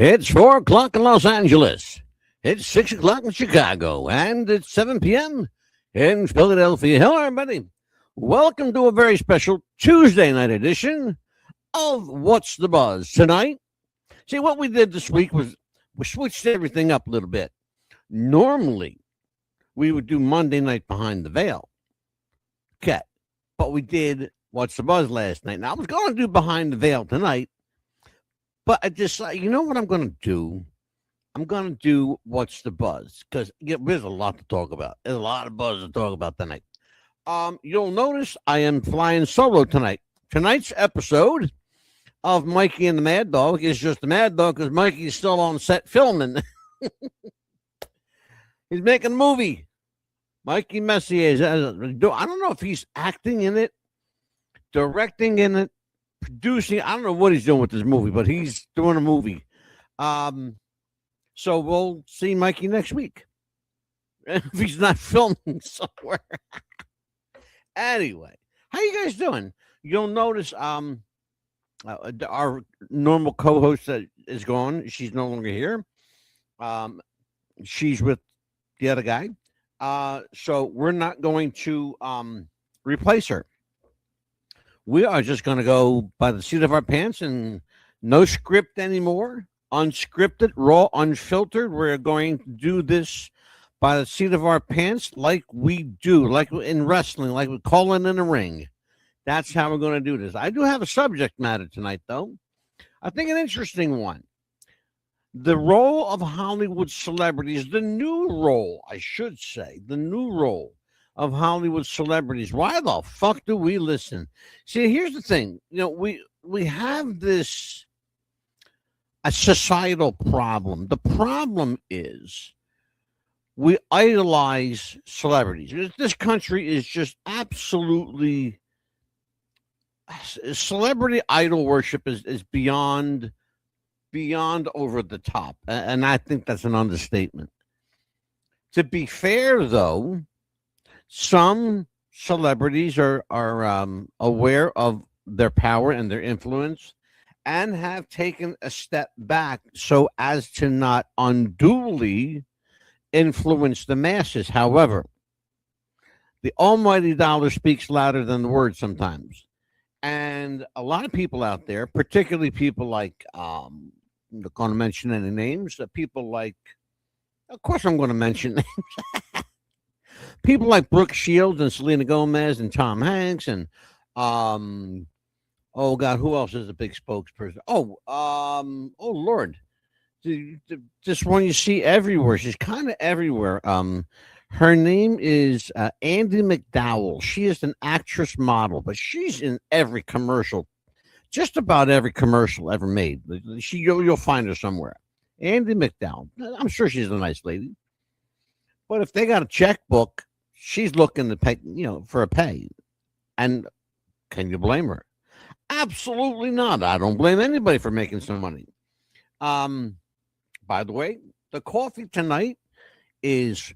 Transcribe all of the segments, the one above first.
It's 4 o'clock in Los Angeles. It's 6 o'clock in Chicago. And it's 7 p.m. in Philadelphia. Hello, everybody. Welcome to a very special Tuesday night edition of What's the Buzz. Tonight, see, what we did this week was we switched everything up a little bit. Normally, we would do Monday night Behind the Veil. Okay. But we did What's the Buzz last night. Now, I was going to do Behind the Veil tonight. But I decided, you know what I'm going to do? I'm going to do What's the Buzz? Because there's a lot to talk about. There's a lot of buzz to talk about tonight. You'll notice I am flying solo tonight. Tonight's episode of Mikey and the Mad Dog is just the Mad Dog because Mikey's still on set filming. He's making a movie. Mikey Messier. I don't know if he's acting in it, directing in it, producing. I don't know what he's doing with this movie, but he's doing a movie. So we'll see Mikey next week if he's not filming somewhere. Anyway, how you guys doing? You'll notice our normal co-host is gone. She's no longer here. She's with the other guy. So we're not going to replace her. We are just going to go by the seat of our pants and no script anymore. Unscripted, raw, unfiltered. We're going to do this by the seat of our pants like we do, like in wrestling, like we call it in a ring. That's how we're going to do this. I do have a subject matter tonight, though. I think an interesting one. The role of Hollywood celebrities, the new role, I should say, the new role of Hollywood celebrities. Why the fuck do we listen? See, here's the thing. You know, we have this a societal problem. The problem is we idolize celebrities. This country is just absolutely celebrity idol worship is beyond over the top. And I think that's an understatement. To be fair, though, some celebrities are aware of their power and their influence and have taken a step back so as to not unduly influence the masses. However, the almighty dollar speaks louder than the word sometimes. And a lot of people out there, particularly people like, I'm not going to mention any names, people like, of course I'm going to mention names. People like Brooke Shields and Selena Gomez and Tom Hanks and oh God, who else is a big spokesperson? Oh Lord, this one you see everywhere. She's kind of everywhere. Her name is Andie MacDowell. She is an actress model, but she's in every commercial, just about every commercial ever made. You'll find her somewhere. Andie MacDowell. I'm sure she's a nice lady. But if they got a checkbook, she's looking to pay, for a pay. And can you blame her? Absolutely not. I don't blame anybody for making some money. By the way, the coffee tonight is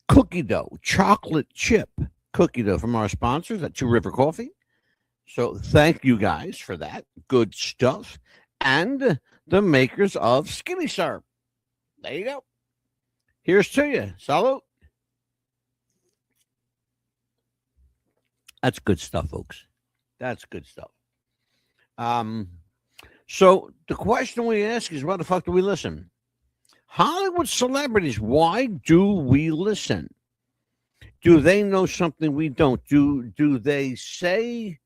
cookie dough, chocolate chip cookie dough from our sponsors at Two River Coffee. So thank you guys for that. Good stuff. And the makers of Skinny Syrup. There you go. Here's to you. Salute. That's good stuff, folks. That's good stuff. So the question we ask is, why the fuck do we listen? Hollywood celebrities, why do we listen? Do they know something we don't? Do they say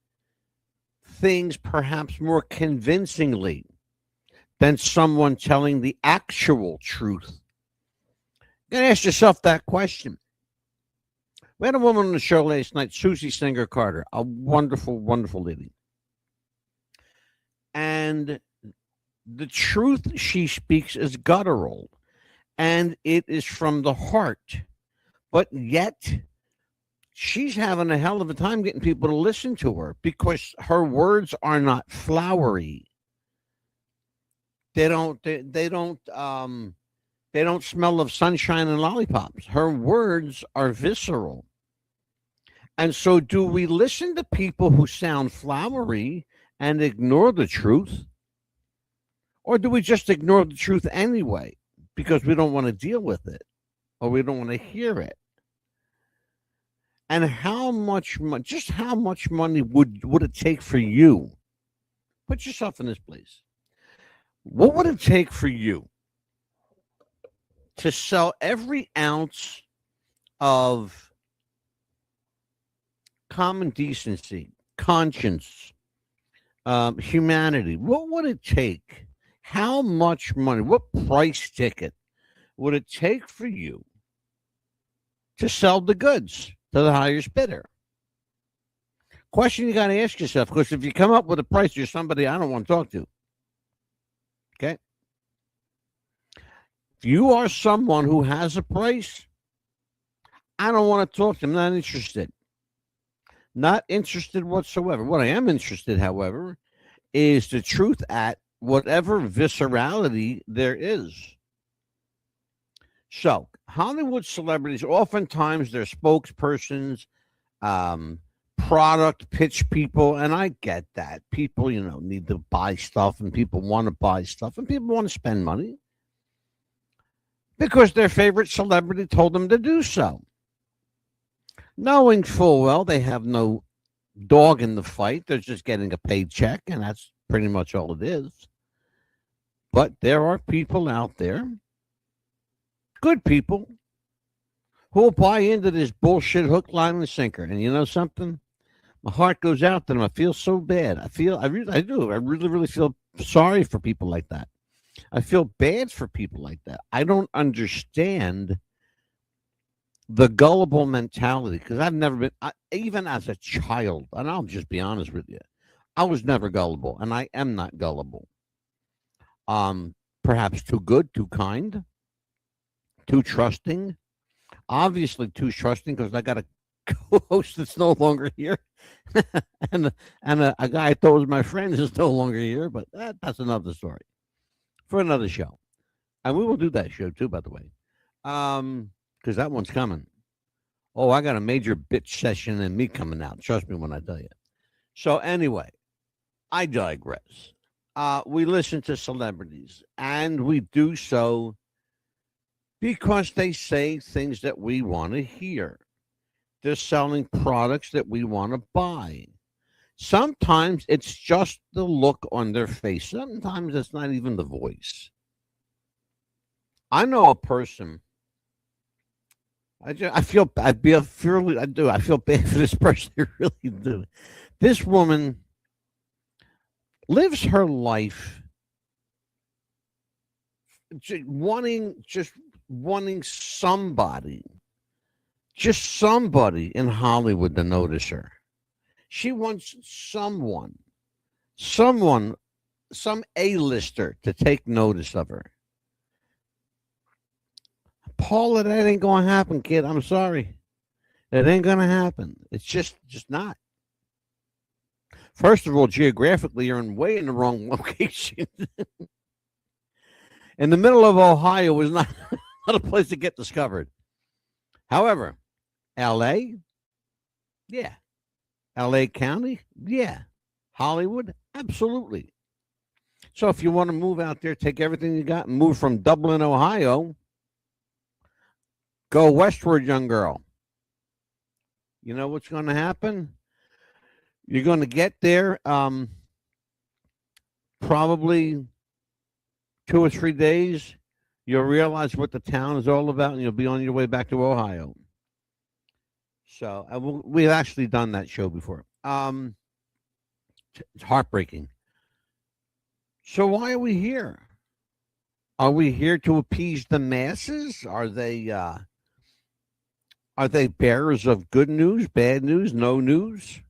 things perhaps more convincingly than someone telling the actual truth? You gotta ask yourself that question. We had a woman on the show last night, Susie Singer Carter, a wonderful, wonderful lady. And the truth she speaks is guttural, and it is from the heart. But yet, she's having a hell of a time getting people to listen to her because her words are not flowery. They don't smell of sunshine and lollipops. Her words are visceral. And so do we listen to people who sound flowery and ignore the truth? Or do we just ignore the truth anyway because we don't want to deal with it or we don't want to hear it? And how much just how much money would it take for you? Put yourself in this place. What would it take for you to sell every ounce of common decency, conscience, humanity? What would it take? How much money? What price ticket would it take for you to sell the goods to the highest bidder? Question you got to ask yourself, because if you come up with a price, you're somebody I don't want to talk to. Okay? If you are someone who has a price, I don't want to talk to them. I'm not interested. Not interested whatsoever. What I am interested, however, is the truth at whatever viscerality there is. So, Hollywood celebrities, oftentimes they're spokespersons, product pitch people, and I get that. People, need to buy stuff, and people want to buy stuff, and people want to spend money because their favorite celebrity told them to do so, knowing full well they have no dog in the fight. They're just getting a paycheck, and that's pretty much all it is. But there are people out there, good people, who will buy into this bullshit hook, line, and sinker. And you know something? My heart goes out to them. I feel so bad. I do. I really, really feel sorry for people like that. I feel bad for people like that. I don't understand the gullible mentality, because I've never been, even as a child, and I'll just be honest with you, I was never gullible, and I am not gullible. Perhaps too good, too kind, too trusting. Obviously, too trusting because I got a co-host that's no longer here, and a guy I thought was my friend is no longer here. But that's another story for another show, and we will do that show too, by the way, because that one's coming. Oh, I got a major bitch session and me coming out. Trust me when I tell you. So anyway, I digress. We listen to celebrities, and we do so because they say things that we want to hear. They're selling products that we want to buy. Sometimes it's just the look on their face. Sometimes it's not even the voice. I know a person. I feel bad for this person. I really do. This woman lives her life wanting somebody in Hollywood to notice her. She wants some A-lister to take notice of her. Paula, that ain't going to happen, kid. I'm sorry. It ain't going to happen. It's just not. First of all, geographically, you're way in the wrong location. In the middle of Ohio is not a place to get discovered. However, L.A., yeah. L.A. County, yeah. Hollywood, absolutely. So if you want to move out there, take everything you got and move from Dublin, Ohio, go westward, young girl. You know what's going to happen? You're going to get there probably 2 or 3 days. You'll realize what the town is all about, and you'll be on your way back to Ohio. So we've actually done that show before. It's heartbreaking. So why are we here? Are we here to appease the masses? Are they bearers of good news, bad news, no news?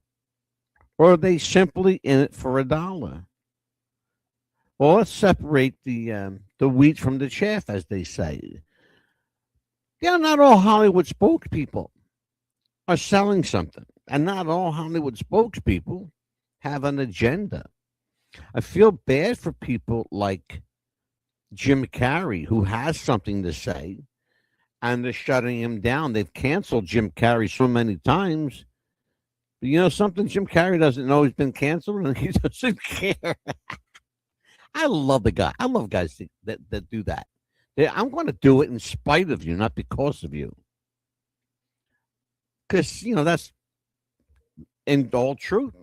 Or are they simply in it for $1? Well, let's separate the wheat from the chaff, as they say. Yeah, not all Hollywood spokespeople are selling something, and not all Hollywood spokespeople have an agenda. I feel bad for people like Jim Carrey, who has something to say, and they're shutting him down. They've canceled Jim Carrey so many times. But you know something? Jim Carrey doesn't know he's been canceled, and he doesn't care. I love the guy. I love guys that do that. I'm going to do it in spite of you, not because of you. Because, that's in all truth.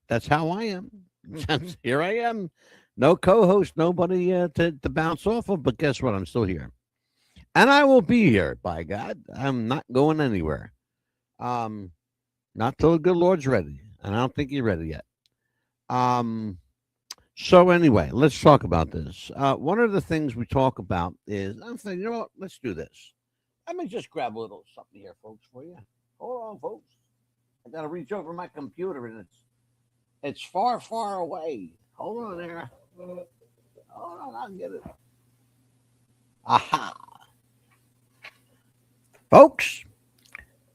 That's how I am. Here I am. No co-host, nobody to bounce off of. But guess what? I'm still here. And I will be here, by God. I'm not going anywhere. Not till the good Lord's ready. And I don't think he's ready yet. So anyway, let's talk about this. One of the things we talk about is, I'm thinking, you know what? Let's do this. Let me just grab a little something here, folks, for you. Hold on, folks. I got to reach over my computer, and it's far, far away. Hold on there. Hold on, I'll get it. Aha. Folks,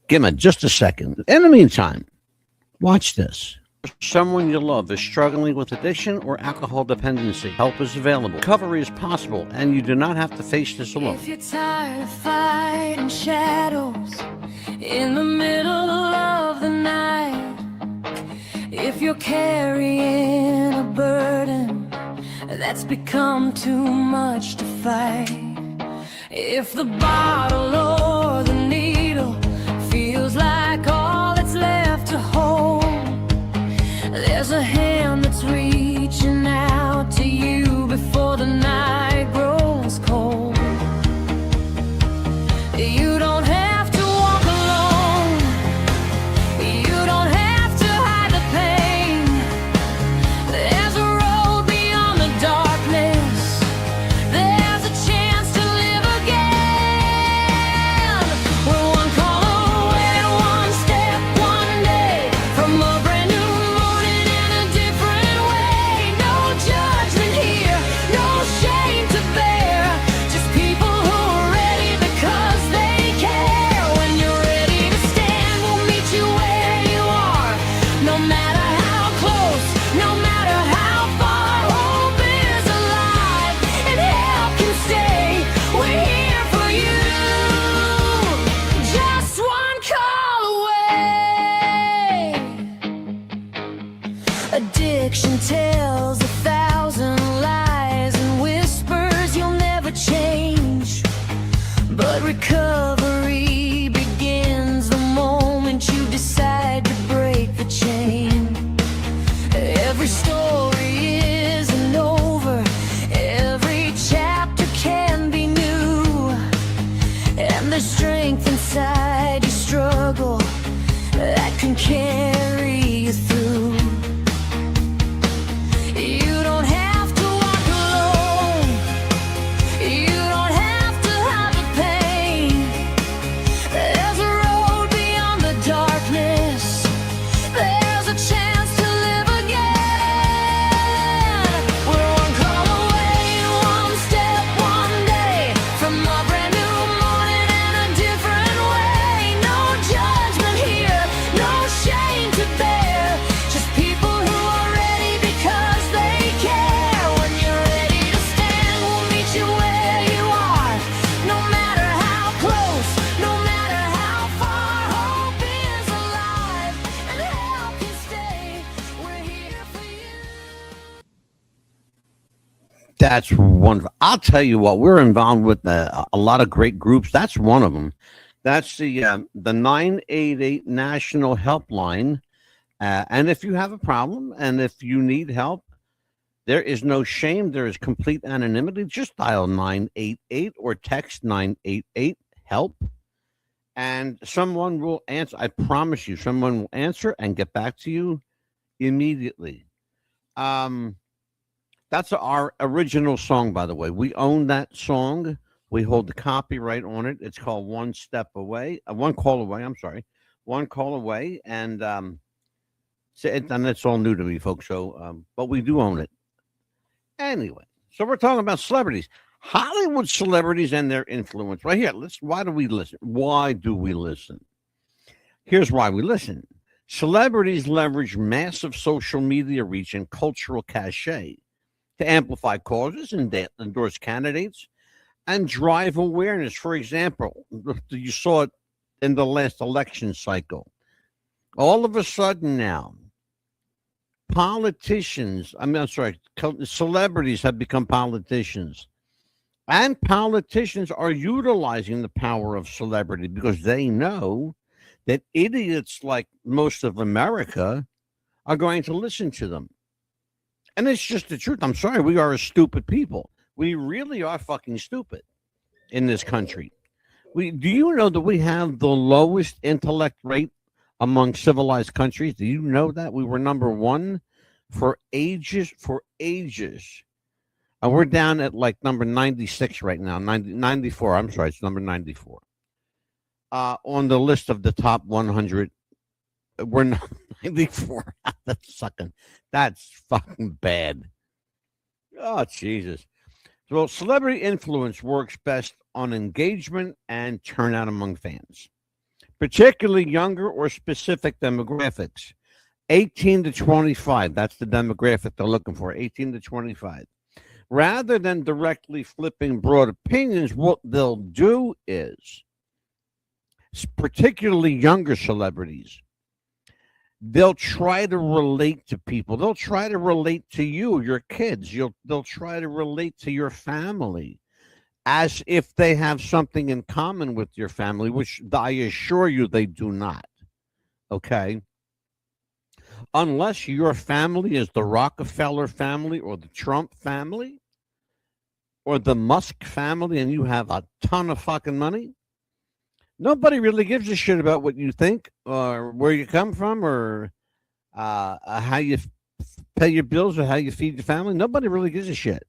give me just a second. In the meantime, watch this. Someone you love is struggling with addiction or alcohol dependency. Help is available. Recovery is possible, and you do not have to face this alone. If you're tired of fighting shadows in the middle of the night, if you're carrying a burden that's become too much to fight, if the bottle or the needle feels like all that's left to hold, there's a hand that's reaching out to you before the night grows cold. You don't have to walk alone. You don't have to hide the pain. There's a road beyond the darkness. There's a chance to live again. We're one call away, one step, one day from a brand new morning and a different way. No judgment here, no shame to bear. Just people who are ready because they care. When you're ready to stand, we'll meet you where you are. No matter how close, no matter how far, hope is alive and help can stay. We're here for you, just one call away. Addiction tells 1,000 lies and whispers you'll never change. But recovery begins the moment you decide to break the chain. Every story isn't over, every chapter can be new, and there's strength inside your struggle that can carry you through. You don't have to walk alone. You don't have to hide the pain. There's a road beyond the darkness. There's a chance to live again. We're one call away, one step, one day from a brand new morning and a different way. No judgment here, no shame to bear. Just people who are ready because they care. When you're ready to stand, we'll meet you where you are. No matter how close, no matter how far, hope is alive and help can stay. We're here for you. That's wonderful. I'll tell you what, we're involved with a lot of great groups. That's one of them. That's the 988 National Helpline. And if you have a problem and if you need help, there is no shame. There is complete anonymity. Just dial 988 or text 988 help, and someone will answer. I promise you, someone will answer and get back to you immediately. That's our original song, by the way. We own that song. We hold the copyright on it. It's called One Step Away, One Call Away. I'm sorry, One Call Away, and it's all new to me, folks. So, but we do own it anyway. So we're talking about celebrities, Hollywood celebrities, and their influence. Right here. Why do we listen? Why do we listen? Here's why we listen. Celebrities leverage massive social media reach and cultural cachet to amplify causes and endorse candidates and drive awareness. For example, you saw it in the last election cycle. All of a sudden now, politicians, I'm sorry, celebrities have become politicians. And politicians are utilizing the power of celebrity because they know that idiots like most of America are going to listen to them. And it's just the truth. I'm sorry, we are a stupid people. We really are fucking stupid in this country. Do you know that we have the lowest intellect rate among civilized countries? Do you know that we were number one for ages? And we're down at like number 96 right now, 94. I'm sorry, it's number 94. On the list of the top 100, we're 94. That's fucking bad. Oh, Jesus. So celebrity influence works best on engagement and turnout among fans, particularly younger or specific demographics. 18 to 25, that's the demographic they're looking for, 18 to 25. Rather than directly flipping broad opinions, what they'll do is, particularly younger celebrities, they'll try to relate to people. They'll try to relate to you, your kids. They'll try to relate to your family as if they have something in common with your family, which I assure you they do not. Okay? Unless your family is the Rockefeller family or the Trump family or the Musk family and you have a ton of fucking money, nobody really gives a shit about what you think or where you come from or how you pay your bills or how you feed your family. Nobody really gives a shit.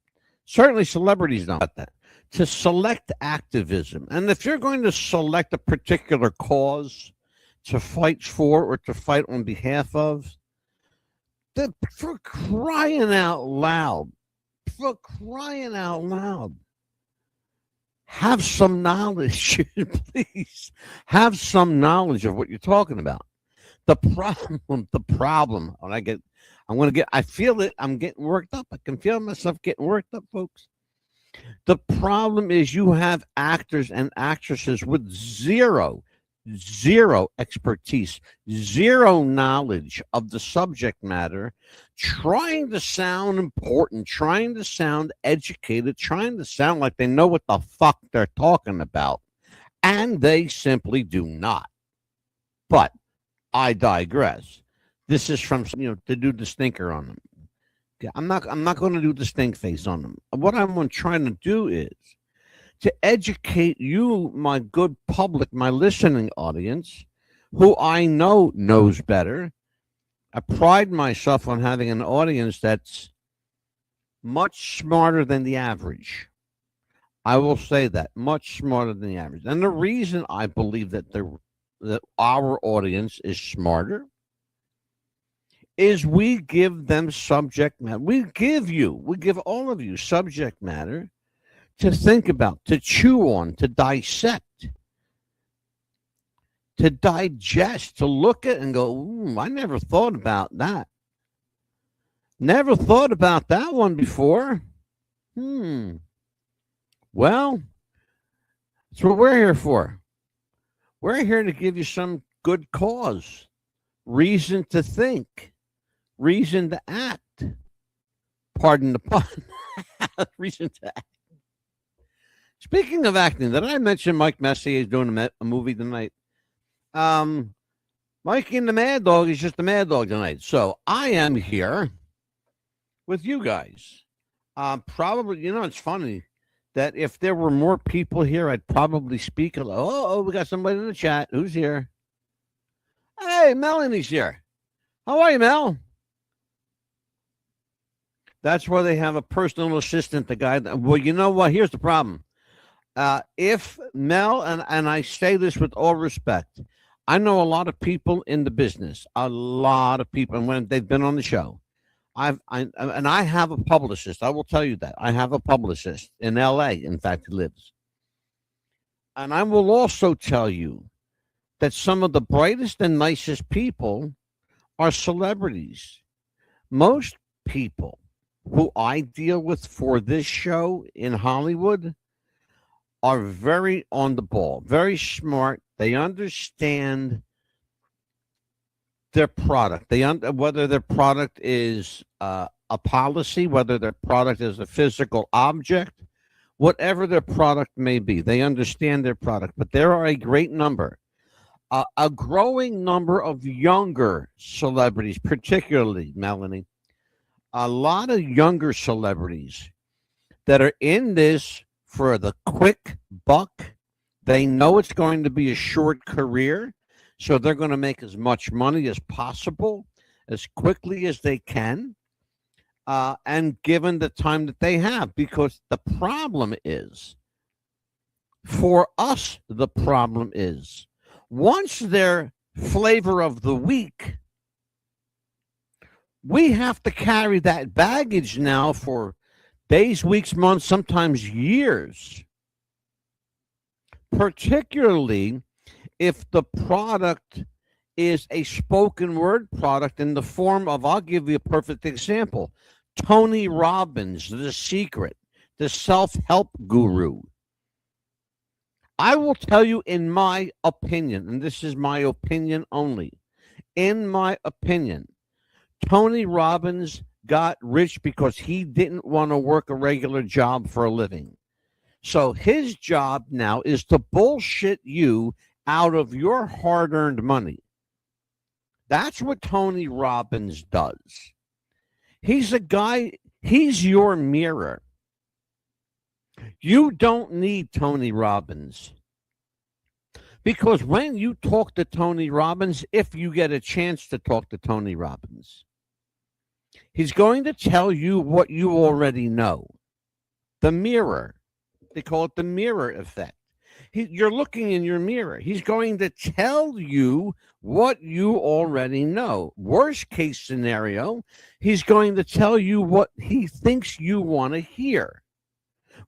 Certainly celebrities don't about that. To select activism. And if you're going to select a particular cause to fight for or to fight on behalf of, then for crying out loud, have some knowledge, please. Have some knowledge of what you're talking about. The problem, I feel it, I'm getting worked up. I can feel myself getting worked up, folks. The problem is you have actors and actresses with zero expertise, zero knowledge of the subject matter, trying to sound important, trying to sound educated, trying to sound like they know what the fuck they're talking about. And they simply do not. But I digress. This is from, to do the stinker on them. I'm not going to do the stink face on them. What I'm trying to do is to educate you, my good public, my listening audience, who I know knows better. I pride myself on having an audience that's much smarter than the average. I will say that, much smarter than the average. And the reason I believe that our audience is smarter is we give them subject matter. We give all of you subject matter to think about, to chew on, to dissect, to digest, to look at and go, I never thought about that. Never thought about that one before. Well, that's what we're here for. We're here to give you some good cause, reason to think, reason to act. Pardon the pun. Reason to act. Speaking of acting, did I mention Mike Messier is doing a movie tonight? Mikey and the Mad Dog is just the Mad Dog tonight. So I am here with you guys. Probably, it's funny that if there were more people here, I'd probably speak. Oh, we got somebody in the chat. Who's here? Hey, Melanie's here. How are you, Mel? That's why they have a personal assistant, the guy. Well, you know what? Here's the problem. If Mel, and I say this with all respect, I know a lot of people in the business, a lot of people, and when they've been on the show, I have a publicist. I will tell you that I have a publicist in L.A. In fact, he lives, and I will also tell you that some of the brightest and nicest people are celebrities. Most people who I deal with for this show in Hollywood are very on the ball, very smart. They understand their product. Whether their product is a policy, whether their product is a physical object, whatever their product may be, they understand their product. But there are a great number, a growing number of younger celebrities, particularly, Melanie, a lot of younger celebrities that are in this for the quick buck. They know it's going to be a short career, so they're going to make as much money as possible, as quickly as they can, and given the time that they have. Because the problem is, for us, the problem is, once they're flavor of the week, we have to carry that baggage now for days, weeks, months, sometimes years. Particularly if the product is a spoken word product in the form of, I'll give you a perfect example, Tony Robbins, The Secret, the self-help guru. I will tell you, in my opinion, and this is my opinion only, in my opinion, Tony Robbins got rich because he didn't want to work a regular job for a living. So his job now is to bullshit you out of your hard-earned money. That's what Tony Robbins does. He's a guy, he's your mirror. You don't need Tony Robbins. Because when you talk to Tony Robbins, if you get a chance to talk to Tony Robbins, he's going to tell you what you already know. The mirror. They call it the mirror effect. You're looking in your mirror. He's going to tell you what you already know. Worst case scenario, he's going to tell you what he thinks you want to hear,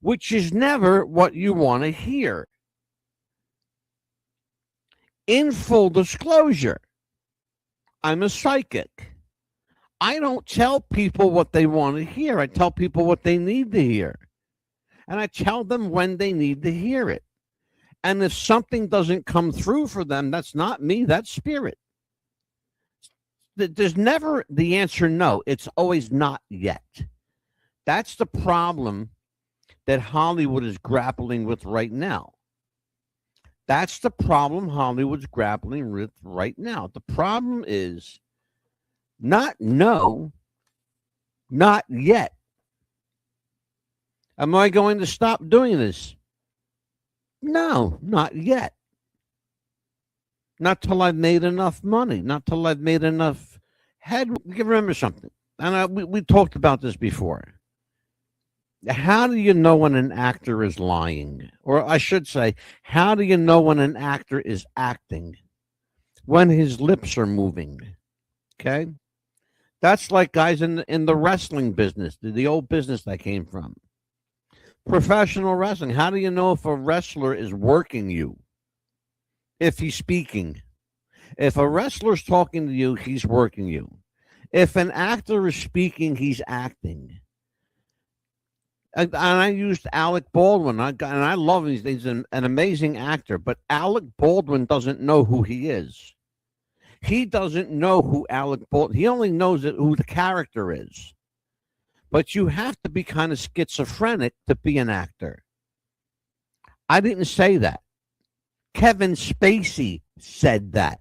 which is never what you want to hear. In full disclosure, I'm a psychic. I don't tell people what they want to hear. I tell people what they need to hear. And I tell them when they need to hear it. And if something doesn't come through for them, that's not me, that's spirit. There's never the answer no. It's always not yet. That's the problem that Hollywood is grappling with right now. That's the problem Hollywood's grappling with right now. The problem is not no, not yet. Am I going to stop doing this? No, not yet. Not till I've made enough money. Not till I've made enough head. Remember something, and we talked about this before. How do you know when an actor is lying? Or I should say, how do you know when an actor is acting? When his lips are moving. Okay? That's like guys in the wrestling business, the old business I came from. Professional wrestling. How do you know if a wrestler is working you? If he's speaking. If a wrestler's talking to you, he's working you. If an actor is speaking, he's acting. And I used Alec Baldwin. And I love him. He's an amazing actor. But Alec Baldwin doesn't know who he is. He doesn't know who Alec Baldwin. He only knows who the character is. But you have to be kind of schizophrenic to be an actor. I didn't say that. Kevin Spacey said that.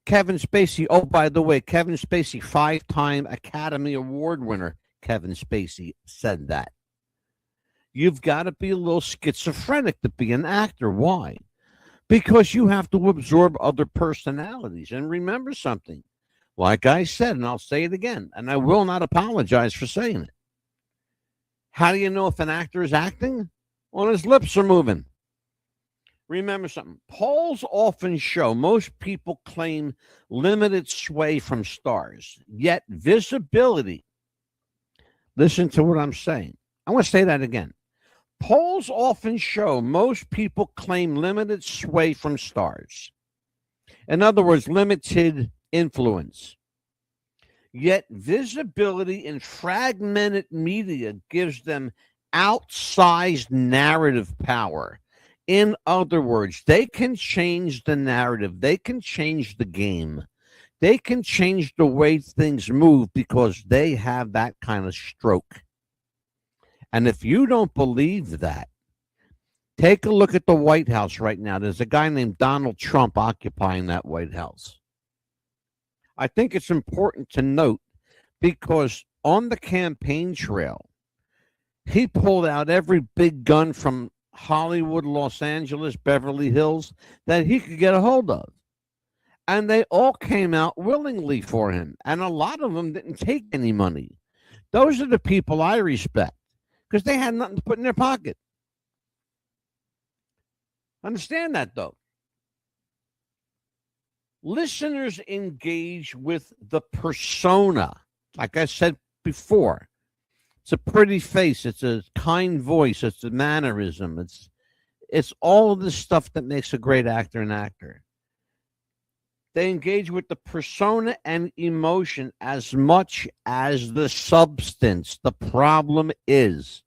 Kevin Spacey, oh, by the way, Kevin Spacey, 5-time Academy Award winner, Kevin Spacey said that. You've got to be a little schizophrenic to be an actor. Why? Because you have to absorb other personalities. And remember something. Like I said, and I'll say it again, and I will not apologize for saying it. How do you know if an actor is acting? Well, his lips are moving. Remember something. Polls often show most people claim limited sway from stars, yet visibility. Listen to what I'm saying. I want to say that again. Polls often show most people claim limited sway from stars. In other words, limited influence. Yet visibility in fragmented media gives them outsized narrative power. In other words, they can change the narrative. They can change the game. They can change the way things move because they have that kind of stroke. And if you don't believe that, take a look at the White House right now. There's a guy named Donald Trump occupying that White House. I think it's important to note because on the campaign trail, he pulled out every big gun from Hollywood, Los Angeles, Beverly Hills that he could get a hold of. And they all came out willingly for him. And a lot of them didn't take any money. Those are the people I respect because they had nothing to put in their pocket. Understand that, though. Listeners engage with the persona. Like I said before, it's a pretty face. It's a kind voice. It's a mannerism. It's all of the stuff that makes a great actor an actor. They engage with the persona and emotion as much as the substance. The problem is,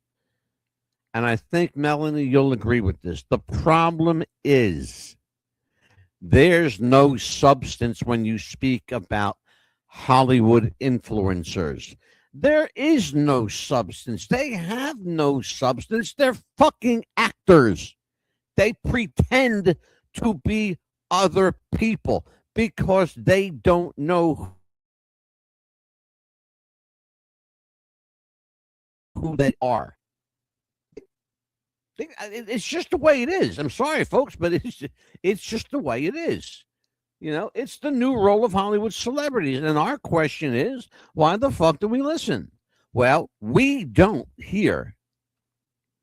and I think, Melanie, you'll agree with this, the problem is there's no substance when you speak about Hollywood influencers. There is no substance. They have no substance. They're fucking actors. They pretend to be other people because they don't know who they are. It's just the way it is. I'm sorry, folks, but it's just the way it is. You know, it's the new role of Hollywood celebrities. And our question is, why the fuck do we listen? Well, we don't hear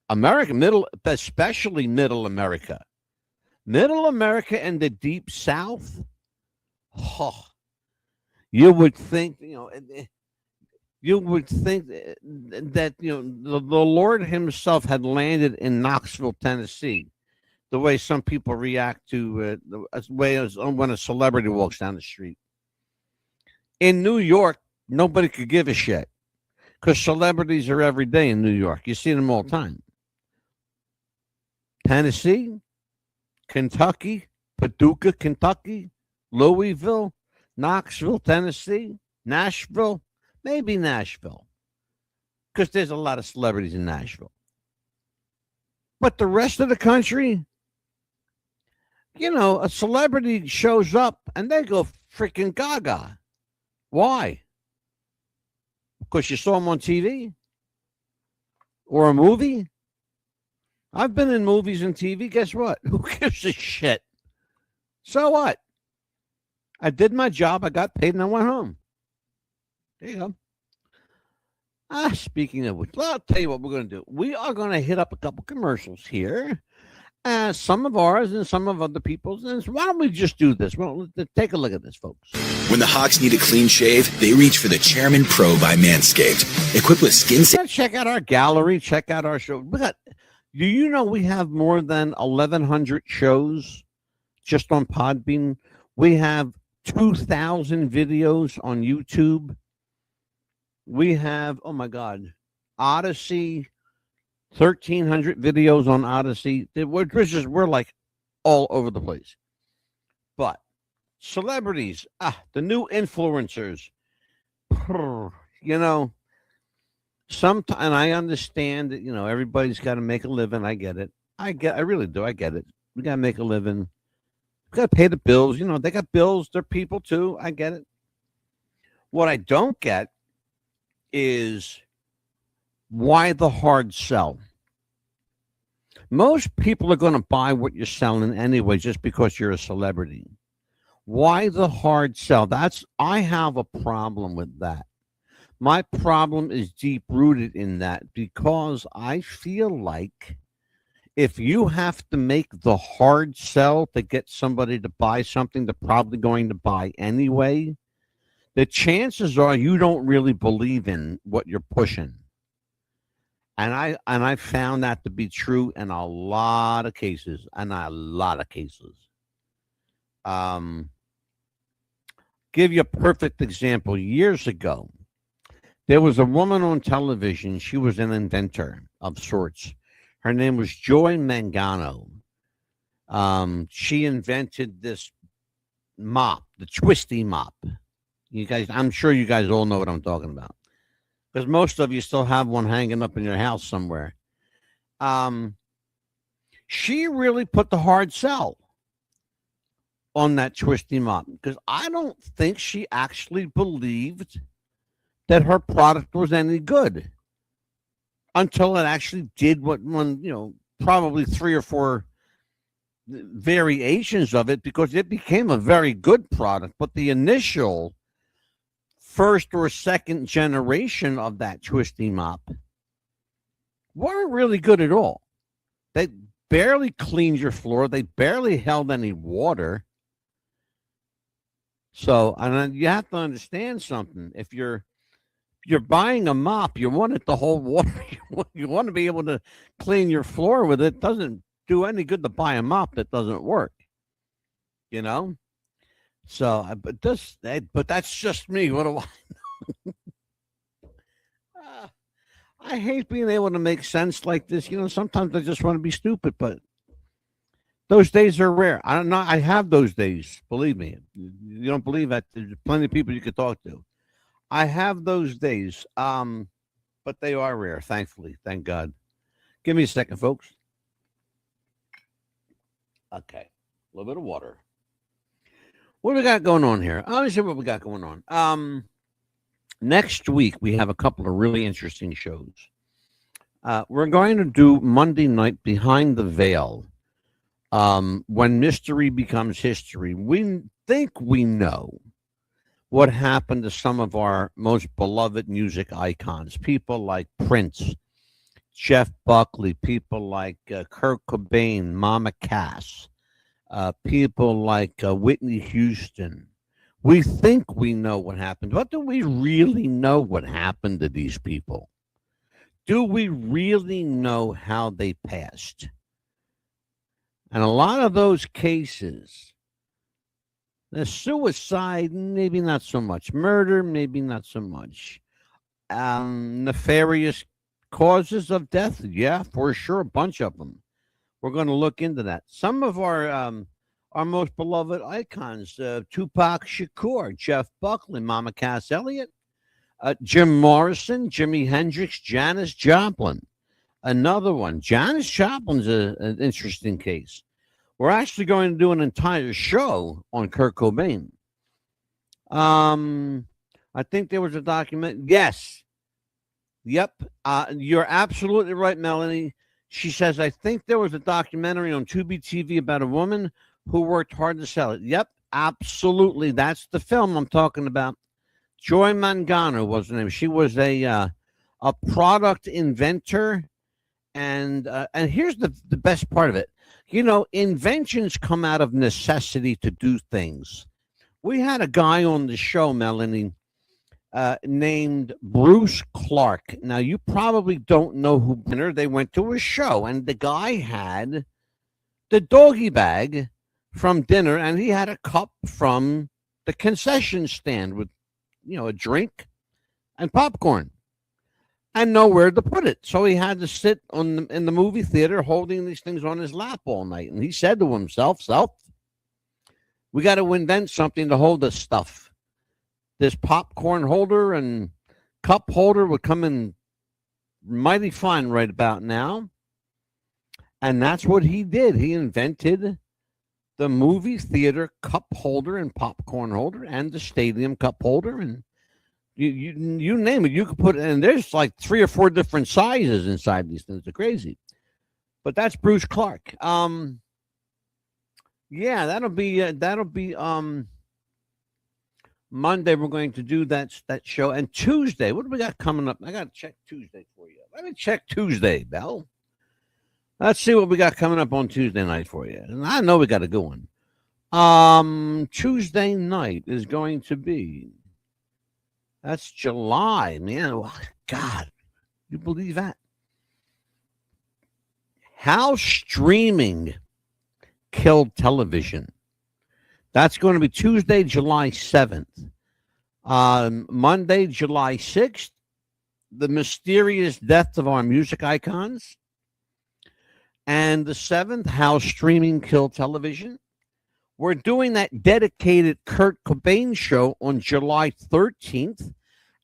America, especially middle America. Middle America and the deep South. Oh, you would think, that, the Lord himself had landed in Knoxville, Tennessee, the way some people react to the way as when a celebrity walks down the street. In New York, nobody could give a shit because celebrities are every day in New York. You see them all the time. Tennessee, Kentucky, Paducah, Kentucky, Louisville, Knoxville, Tennessee, Nashville, maybe Nashville, because there's a lot of celebrities in Nashville. But the rest of the country, a celebrity shows up and they go freaking gaga. Why? Because you saw them on TV or a movie? I've been in movies and TV. Guess what? Who gives a shit? So what? I did my job. I got paid and I went home. There you go. Speaking of which, I'll tell you what we're going to do. We are going to hit up a couple commercials here. Some of ours and some of other people's. And why don't we just do this? Well, take a look at this, folks. When the Hawks need a clean shave, they reach for the Chairman Pro by Manscaped. Equipped with skin... Check out our gallery. Check out our show. Do you know we have more than 1,100 shows just on Podbean? We have 2,000 videos on YouTube. We have, oh my God, Odyssey, 1,300 videos on Odyssey. We're like all over the place. But celebrities, the new influencers, and I understand that, everybody's got to make a living. I get it. I really do. I get it. We got to make a living. We got to pay the bills. They got bills. They're people too. I get it. What I don't get is why the hard sell. Most people are going to buy what you're selling anyway, just because you're a celebrity. Why the hard sell? I have a problem with that. My problem is deep rooted in that because I feel like if you have to make the hard sell to get somebody to buy something they're probably going to buy anyway, the chances are you don't really believe in what you're pushing. And I found that to be true in a lot of cases. Give you a perfect example. Years ago, there was a woman on television. She was an inventor of sorts. Her name was Joy Mangano. She invented this mop, the twisty mop. You guys, I'm sure you guys all know what I'm talking about because most of you still have one hanging up in your house somewhere. She really put the hard sell on that twisty mop because I don't think she actually believed that her product was any good until it actually did what one, probably 3 or 4 variations of it because it became a very good product. But the initial first or second generation of that twisty mop weren't really good at all. They barely cleaned your floor. They barely held any water. So, and you have to understand something. If you're buying a mop, you want it to hold water. You want to be able to clean your floor with it. It doesn't do any good to buy a mop that doesn't work. So, but that's just me. What do I? I hate being able to make sense like this. Sometimes I just want to be stupid, but those days are rare. I don't know. I have those days. Believe me. You don't believe that? There's plenty of people you could talk to. I have those days, but they are rare, thankfully. Thank God. Give me a second, folks. Okay. A little bit of water. What do we got going on here? Let me see what we got going on. Next week, we have a couple of really interesting shows. We're going to do Monday night Behind the Veil. When mystery becomes history. We think we know what happened to some of our most beloved music icons, people like Prince, Jeff Buckley, people like Kurt Cobain, Mama Cass, people like Whitney Houston. We think we know what happened, but do we really know what happened to these people? Do we really know how they passed? And a lot of those cases, the suicide, maybe not so much. Murder, maybe not so much. Nefarious causes of death, yeah, for sure, a bunch of them. We're going to look into that. Some of our most beloved icons, Tupac Shakur, Jeff Buckley, Mama Cass Elliot, Jim Morrison, Jimi Hendrix, Janis Joplin. Another one, Janis Joplin's an interesting case. We're actually going to do an entire show on Kurt Cobain. I think there was a document. Yes. Yep. You're absolutely right, Melanie. She says, I think there was a documentary on Tubi TV about a woman who worked hard to sell it. Yep, absolutely. That's the film I'm talking about. Joy Mangano was her name. She was a product inventor. And here's the best part of it. Inventions come out of necessity to do things. We had a guy on the show, Melanie, named Bruce Clark. Now, you probably don't know who. They went to a show, and the guy had the doggy bag from dinner, and he had a cup from the concession stand with, a drink and popcorn. And nowhere to put it. So he had to sit in the movie theater holding these things on his lap all night. And he said to himself, we got to invent something to hold this stuff. This popcorn holder and cup holder would come in mighty fine right about now. And that's what he did. He invented the movie theater cup holder and popcorn holder and the stadium cup holder, and you name it, you could put it, and there's like 3 or 4 different sizes inside these things. They're crazy. But that's Bruce Clark. Yeah, that'll be Monday. We're going to do that show. And Tuesday, what do we got coming up? I got to check Tuesday for you. Let me check Tuesday, Bell. Let's see what we got coming up on Tuesday night for you. And I know we got a good one. Tuesday night is going to be, that's July, man. Oh, God, you believe that? How streaming killed television. That's going to be Tuesday, July 7th. Monday, July 6th, the mysterious death of our music icons. And the 7th, how streaming killed television. We're doing that dedicated Kurt Cobain show on July 13th.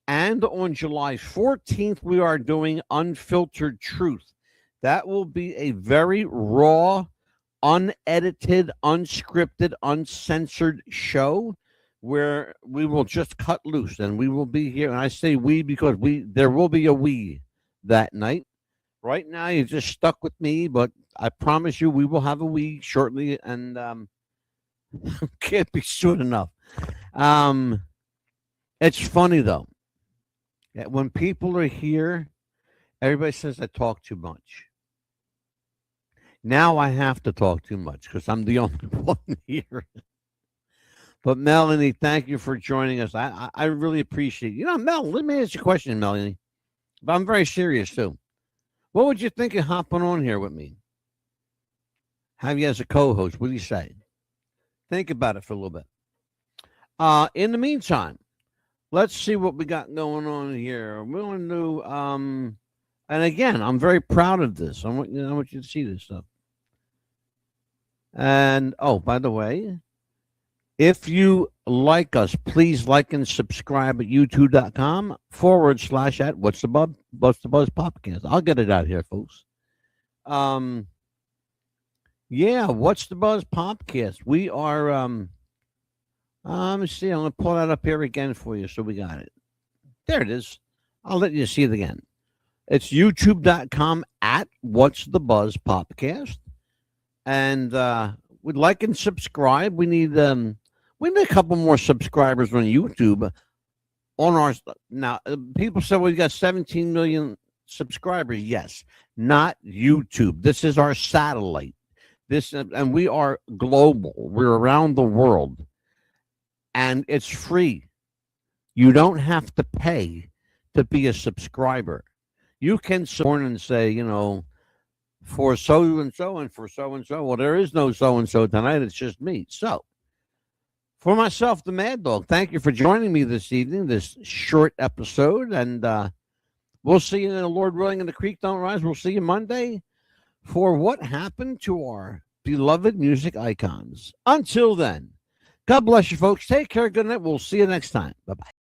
And on July 14th, we are doing Unfiltered Truth. That will be a very raw, unedited, unscripted, uncensored show where we will just cut loose, and we will be here. And I say we because there will be a we that night. Right now, you're just stuck with me, but I promise you we will have a we shortly, and can't be soon enough. It's funny, though. When people are here, everybody says I talk too much. Now I have to talk too much because I'm the only one here. But Melanie, thank you for joining us. I really appreciate it. You know, Mel, let me ask you a question, Melanie. But I'm very serious too. What would you think of hopping on here with me? Have you as a co-host? What do you say? Think about it for a little bit. In the meantime, let's see what we got going on here. We're going to do, and again, I'm very proud of this. I want you to see this stuff. And, oh, by the way, if you like us, please like and subscribe at youtube.com/@ What's the Buzz Podcast. I'll get it out here, folks. Yeah, What's the Buzz Podcast. We are, let me see. I'm going to pull that up here again for you so we got it. There it is. I'll let you see it again. It's youtube.com @ What's the Buzz Podcast. And we'd like and subscribe. We need a couple more subscribers on YouTube. On our now, people say we got 17 million subscribers. Yes, not YouTube. This is our satellite. And we are global. We're around the world, and it's free. You don't have to pay to be a subscriber. You can support and say, you know, for so and so and for so and so. Well, there is no so and so tonight. It's just me. So, for myself, the Mad Dog, thank you for joining me this evening, this short episode. And we'll see you, Lord willing, and the creek don't rise. We'll see you Monday for what happened to our beloved music icons. Until then, God bless you, folks. Take care. Good night. We'll see you next time. Bye-bye.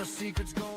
Secrets go